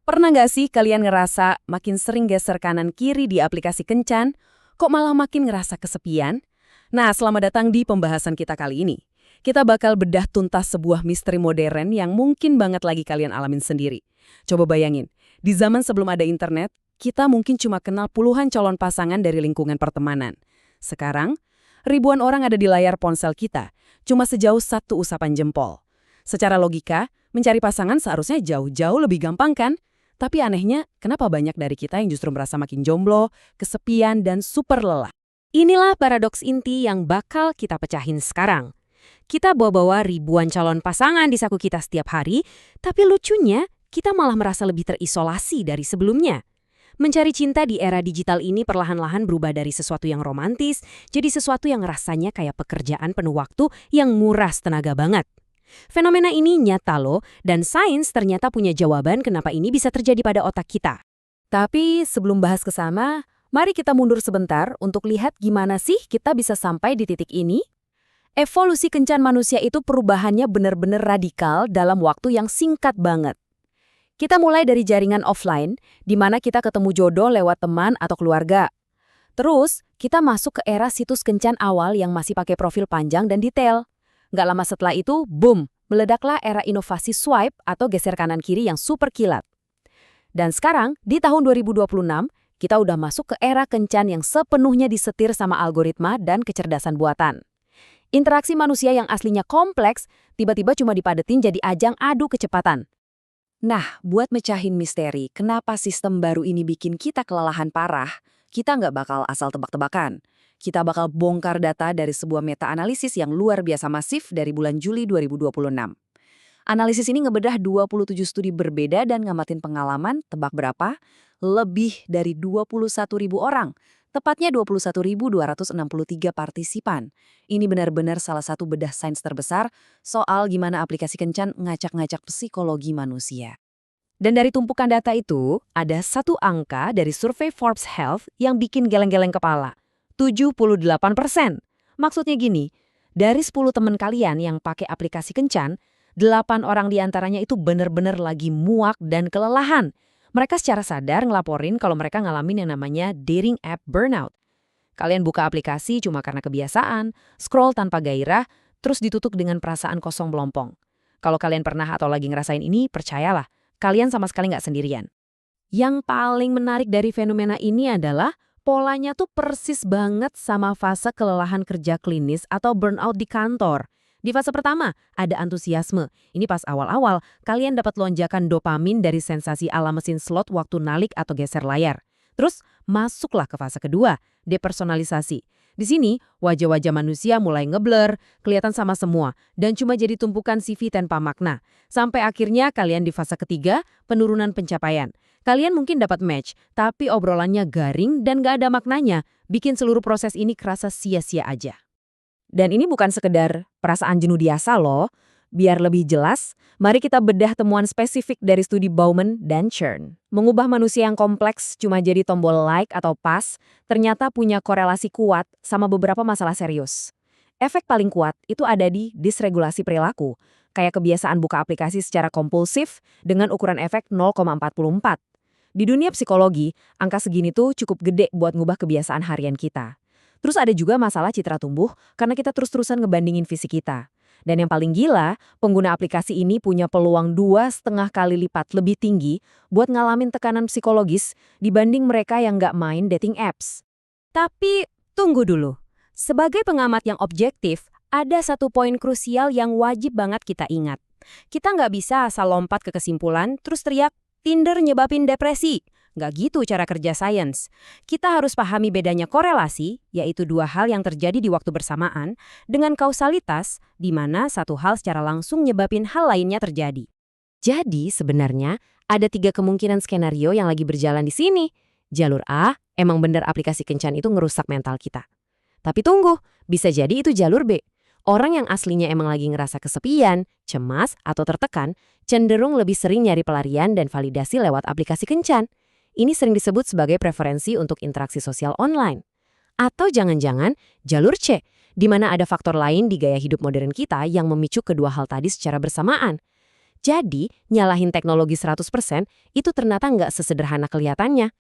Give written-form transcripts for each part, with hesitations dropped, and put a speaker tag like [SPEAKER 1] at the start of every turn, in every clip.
[SPEAKER 1] Pernah nggak sih kalian ngerasa makin sering geser kanan-kiri di aplikasi kencan, kok malah makin ngerasa kesepian? Nah, selamat datang di pembahasan kita kali ini. Kita bakal bedah tuntas sebuah misteri modern yang mungkin banget lagi kalian alamin sendiri. Coba bayangin, di zaman sebelum ada internet, kita mungkin cuma kenal puluhan calon pasangan dari lingkungan pertemanan. Sekarang, ribuan orang ada di layar ponsel kita, cuma sejauh satu usapan jempol. Secara logika, mencari pasangan seharusnya jauh-jauh lebih gampang kan? Tapi anehnya, kenapa banyak dari kita yang justru merasa makin jomblo, kesepian, dan super lelah?
[SPEAKER 2] Inilah paradoks inti yang bakal kita pecahin sekarang. Kita bawa-bawa ribuan calon pasangan di saku kita setiap hari, tapi lucunya kita malah merasa lebih terisolasi dari sebelumnya. Mencari cinta di era digital ini perlahan-lahan berubah dari sesuatu yang romantis, jadi sesuatu yang rasanya kayak pekerjaan penuh waktu yang nguras tenaga banget. Fenomena ini nyata loh, dan sains ternyata punya jawaban kenapa ini bisa terjadi pada otak kita.
[SPEAKER 1] Tapi sebelum bahas ke sana, mari kita mundur sebentar untuk lihat gimana sih kita bisa sampai di titik ini. Evolusi kencan manusia itu perubahannya benar-benar radikal dalam waktu yang singkat banget. Kita mulai dari jaringan offline, di mana kita ketemu jodoh lewat teman atau keluarga. Terus, kita masuk ke era situs kencan awal yang masih pakai profil panjang dan detail. Nggak lama setelah itu, boom, meledaklah era inovasi swipe atau geser kanan-kiri yang super kilat. Dan sekarang, di tahun 2026, kita udah masuk ke era kencan yang sepenuhnya disetir sama algoritma dan kecerdasan buatan. Interaksi manusia yang aslinya kompleks, tiba-tiba cuma dipadetin jadi ajang adu kecepatan. Nah, buat mecahin misteri, kenapa sistem baru ini bikin kita kelelahan parah, kita nggak bakal asal tebak-tebakan. Kita bakal bongkar data dari sebuah meta-analisis yang luar biasa masif dari bulan Juli 2026. Analisis ini ngebedah 27 studi berbeda dan ngamatin pengalaman, tebak berapa? Lebih dari 21.000 orang, tepatnya 21.263 partisipan. Ini benar-benar salah satu bedah sains terbesar soal gimana aplikasi kencan ngacak-ngacak psikologi manusia. Dan dari tumpukan data itu, ada satu angka dari survei Forbes Health yang bikin geleng-geleng kepala. 78%. Maksudnya gini, dari 10 teman kalian yang pakai aplikasi kencan, 8 orang diantaranya itu benar-benar lagi muak dan kelelahan. Mereka secara sadar ngelaporin kalau mereka ngalamin yang namanya dating app burnout. Kalian buka aplikasi cuma karena kebiasaan, scroll tanpa gairah, terus ditutup dengan perasaan kosong melompong. Kalau kalian pernah atau lagi ngerasain ini, percayalah, kalian sama sekali nggak sendirian. Yang paling menarik dari fenomena ini adalah polanya tuh persis banget sama fase kelelahan kerja klinis atau burnout di kantor. Di fase pertama, ada antusiasme. Ini pas awal-awal, kalian dapat lonjakan dopamin dari sensasi ala mesin slot waktu nalik atau geser layar. Terus, masuklah ke fase kedua, depersonalisasi. Di sini, wajah-wajah manusia mulai ngeblur, kelihatan sama semua, dan cuma jadi tumpukan CV tanpa makna. Sampai akhirnya kalian di fase ketiga, penurunan pencapaian. Kalian mungkin dapat match, tapi obrolannya garing dan gak ada maknanya, bikin seluruh proses ini kerasa sia-sia aja. Dan ini bukan sekedar perasaan jenuh biasa loh. Biar lebih jelas, mari kita bedah temuan spesifik dari studi Bauman dan Chern. Mengubah manusia yang kompleks cuma jadi tombol like atau pas, ternyata punya korelasi kuat sama beberapa masalah serius. Efek paling kuat itu ada di disregulasi perilaku, kayak kebiasaan buka aplikasi secara kompulsif dengan ukuran efek 0,44. Di dunia psikologi, angka segini tuh cukup gede buat ngubah kebiasaan harian kita. Terus ada juga masalah citra tumbuh karena kita terus-terusan ngebandingin fisik kita. Dan yang paling gila, pengguna aplikasi ini punya peluang 2,5 kali lipat lebih tinggi buat ngalamin tekanan psikologis dibanding mereka yang nggak main dating apps.
[SPEAKER 2] Tapi tunggu dulu. Sebagai pengamat yang objektif, ada satu poin krusial yang wajib banget kita ingat. Kita nggak bisa asal lompat ke kesimpulan terus teriak, Tinder nyebabin depresi. Nggak gitu cara kerja sains. Kita harus pahami bedanya korelasi, yaitu dua hal yang terjadi di waktu bersamaan, dengan kausalitas, di mana satu hal secara langsung nyebabin hal lainnya terjadi. Jadi sebenarnya ada 3 kemungkinan skenario yang lagi berjalan di sini. Jalur A, emang bener aplikasi kencan itu ngerusak mental kita. Tapi tunggu, bisa jadi itu jalur B. Orang yang aslinya emang lagi ngerasa kesepian, cemas, atau tertekan, cenderung lebih sering nyari pelarian dan validasi lewat aplikasi kencan. Ini sering disebut sebagai preferensi untuk interaksi sosial online. Atau jangan-jangan jalur C, di mana ada faktor lain di gaya hidup modern kita yang memicu kedua hal tadi secara bersamaan. Jadi, nyalahin teknologi 100% itu ternyata nggak sesederhana kelihatannya.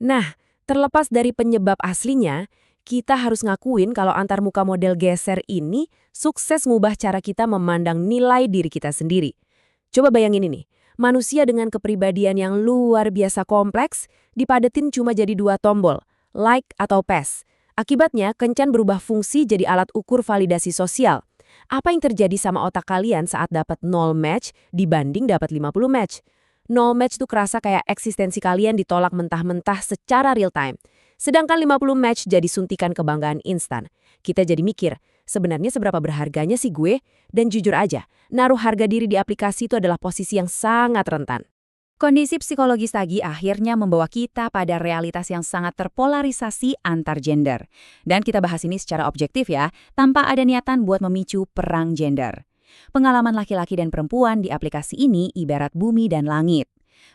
[SPEAKER 2] Nah, terlepas dari penyebab aslinya, kita harus ngakuin kalau antarmuka model geser ini sukses ngubah cara kita memandang nilai diri kita sendiri. Coba bayangin ini, manusia dengan kepribadian yang luar biasa kompleks dipadetin cuma jadi 2 tombol, like atau pass. Akibatnya, kencan berubah fungsi jadi alat ukur validasi sosial. Apa yang terjadi sama otak kalian saat dapat 0 match dibanding dapat 50 match? 0 match tuh kerasa kayak eksistensi kalian ditolak mentah-mentah secara real time. Sedangkan 50 match jadi suntikan kebanggaan instan. Kita jadi mikir, sebenarnya seberapa berharganya sih gue? Dan jujur aja, naruh harga diri di aplikasi itu adalah posisi yang sangat rentan.
[SPEAKER 1] Kondisi psikologis tadi akhirnya membawa kita pada realitas yang sangat terpolarisasi antar gender. Dan kita bahas ini secara objektif ya, tanpa ada niatan buat memicu perang gender. Pengalaman laki-laki dan perempuan di aplikasi ini ibarat bumi dan langit.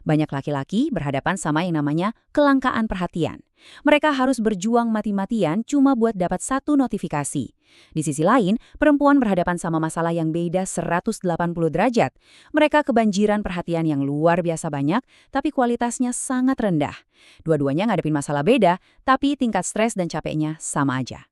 [SPEAKER 1] Banyak laki-laki berhadapan sama yang namanya kelangkaan perhatian. Mereka harus berjuang mati-matian cuma buat dapat 1 notifikasi. Di sisi lain, perempuan berhadapan sama masalah yang beda 180 derajat. Mereka kebanjiran perhatian yang luar biasa banyak, tapi kualitasnya sangat rendah. Dua-duanya ngadepin masalah beda, tapi tingkat stres dan capeknya sama aja.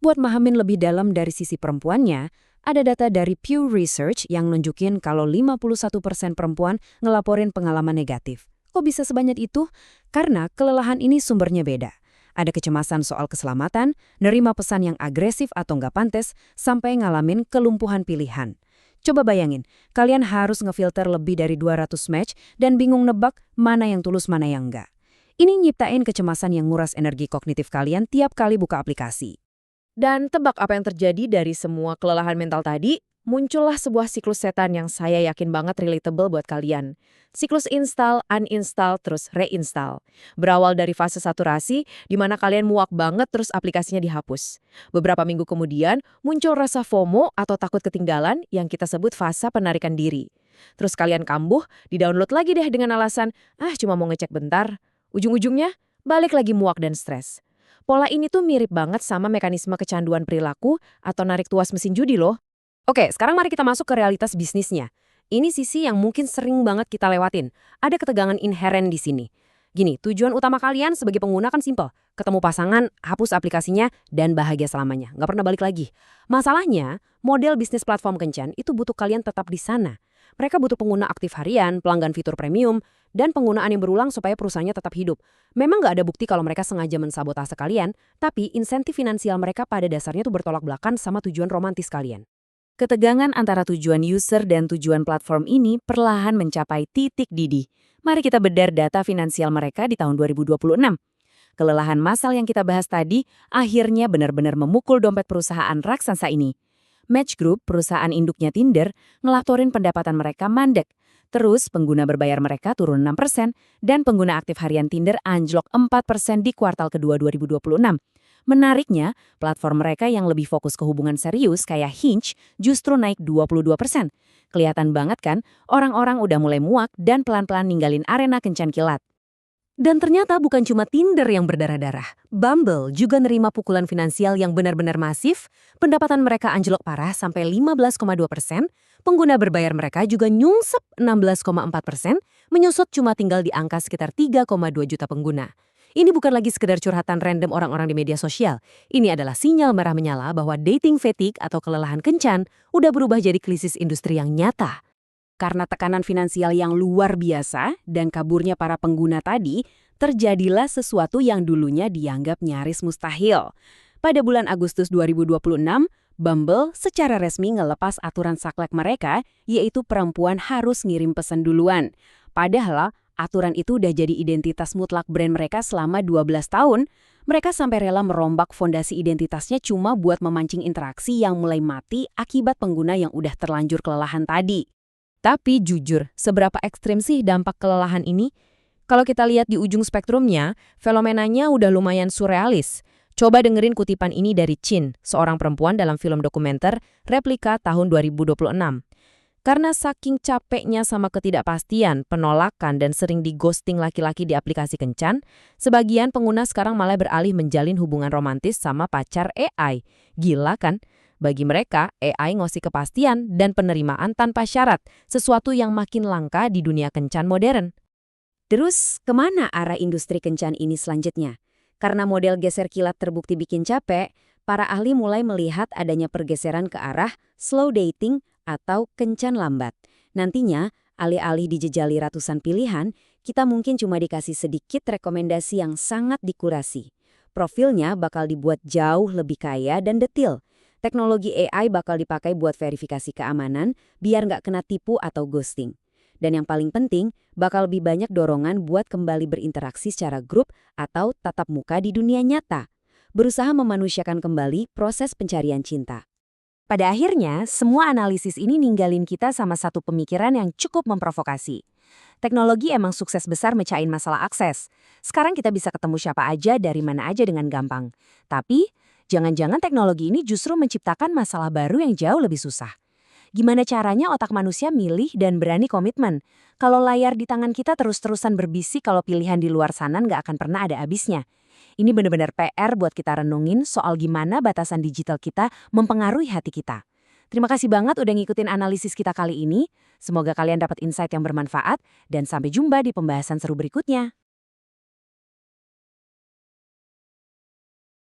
[SPEAKER 1] Buat mahamin lebih dalam dari sisi perempuannya, ada data dari Pew Research yang nunjukin kalau 51% perempuan ngelaporin pengalaman negatif. Kok bisa sebanyak itu? Karena kelelahan ini sumbernya beda. Ada kecemasan soal keselamatan, nerima pesan yang agresif atau nggak pantas, sampai ngalamin kelumpuhan pilihan. Coba bayangin, kalian harus ngefilter lebih dari 200 match dan bingung nebak mana yang tulus mana yang enggak. Ini nyiptain kecemasan yang nguras energi kognitif kalian tiap kali buka aplikasi. Dan tebak apa yang terjadi dari semua kelelahan mental tadi? Muncullah sebuah siklus setan yang saya yakin banget relatable buat kalian. Siklus install, uninstall, terus reinstall. Berawal dari fase saturasi, di mana kalian muak banget terus aplikasinya dihapus. Beberapa minggu kemudian, muncul rasa FOMO atau takut ketinggalan yang kita sebut fase penarikan diri. Terus kalian kambuh, di-download lagi deh dengan alasan, cuma mau ngecek bentar. Ujung-ujungnya, balik lagi muak dan stres. Pola ini tuh mirip banget sama mekanisme kecanduan perilaku atau narik tuas mesin judi loh. Oke, sekarang mari kita masuk ke realitas bisnisnya. Ini sisi yang mungkin sering banget kita lewatin. Ada ketegangan inheren di sini. Gini, tujuan utama kalian sebagai pengguna kan simpel. Ketemu pasangan, hapus aplikasinya, dan bahagia selamanya. Nggak pernah balik lagi. Masalahnya, model bisnis platform kencan itu butuh kalian tetap di sana. Mereka butuh pengguna aktif harian, pelanggan fitur premium, dan penggunaan yang berulang supaya perusahaannya tetap hidup. Memang nggak ada bukti kalau mereka sengaja mensabotase kalian, tapi insentif finansial mereka pada dasarnya tuh bertolak belakang sama tujuan romantis kalian. Ketegangan antara tujuan user dan tujuan platform ini perlahan mencapai titik didih. Mari kita bedar data finansial mereka di tahun 2026. Kelelahan massal yang kita bahas tadi akhirnya benar-benar memukul dompet perusahaan raksasa ini. Match Group, perusahaan induknya Tinder, ngelaporin pendapatan mereka mandek. Terus pengguna berbayar mereka turun 6% dan pengguna aktif harian Tinder anjlok 4% di kuartal kedua 2026. Menariknya, platform mereka yang lebih fokus ke hubungan serius kayak Hinge justru naik 22%. Kelihatan banget kan, orang-orang udah mulai muak dan pelan-pelan ninggalin arena kencan kilat. Dan ternyata bukan cuma Tinder yang berdarah-darah. Bumble juga nerima pukulan finansial yang benar-benar masif, pendapatan mereka anjlok parah sampai 15,2%, pengguna berbayar mereka juga nyungsep 16,4%, menyusut cuma tinggal di angka sekitar 3,2 juta pengguna. Ini bukan lagi sekedar curhatan random orang-orang di media sosial. Ini adalah sinyal merah menyala bahwa dating fatigue atau kelelahan kencan udah berubah jadi krisis industri yang nyata. Karena tekanan finansial yang luar biasa dan kaburnya para pengguna tadi, terjadilah sesuatu yang dulunya dianggap nyaris mustahil. Pada bulan Agustus 2026, Bumble secara resmi ngelepas aturan saklek mereka, yaitu perempuan harus ngirim pesan duluan. Padahal, aturan itu udah jadi identitas mutlak brand mereka selama 12 tahun. Mereka sampai rela merombak fondasi identitasnya cuma buat memancing interaksi yang mulai mati akibat pengguna yang udah terlanjur kelelahan tadi. Tapi jujur, seberapa ekstrim sih dampak kelelahan ini? Kalau kita lihat di ujung spektrumnya, fenomenanya udah lumayan surrealis. Coba dengerin kutipan ini dari Chin, seorang perempuan dalam film dokumenter Replika tahun 2026. Karena saking capeknya sama ketidakpastian, penolakan, dan sering di-ghosting laki-laki di aplikasi kencan, sebagian pengguna sekarang malah beralih menjalin hubungan romantis sama pacar AI. Gila kan? Bagi mereka, AI ngasih kepastian dan penerimaan tanpa syarat, sesuatu yang makin langka di dunia kencan modern.
[SPEAKER 2] Terus, kemana arah industri kencan ini selanjutnya? Karena model geser kilat terbukti bikin capek, para ahli mulai melihat adanya pergeseran ke arah slow dating atau kencan lambat. Nantinya, alih-alih dijejali ratusan pilihan, kita mungkin cuma dikasih sedikit rekomendasi yang sangat dikurasi. Profilnya bakal dibuat jauh lebih kaya dan detil. Teknologi AI bakal dipakai buat verifikasi keamanan, biar nggak kena tipu atau ghosting. Dan yang paling penting, bakal lebih banyak dorongan buat kembali berinteraksi secara grup atau tatap muka di dunia nyata. Berusaha memanusiakan kembali proses pencarian cinta. Pada akhirnya, semua analisis ini ninggalin kita sama satu pemikiran yang cukup memprovokasi. Teknologi emang sukses besar mecahin masalah akses. Sekarang kita bisa ketemu siapa aja dari mana aja dengan gampang. Tapi, jangan-jangan teknologi ini justru menciptakan masalah baru yang jauh lebih susah. Gimana caranya otak manusia milih dan berani komitmen? Kalau layar di tangan kita terus-terusan berbisik kalau pilihan di luar sana nggak akan pernah ada habisnya. Ini benar-benar PR buat kita renungin soal gimana batasan digital kita mempengaruhi hati kita. Terima kasih banget udah ngikutin analisis kita kali ini. Semoga kalian dapat insight yang bermanfaat dan sampai jumpa di pembahasan seru berikutnya.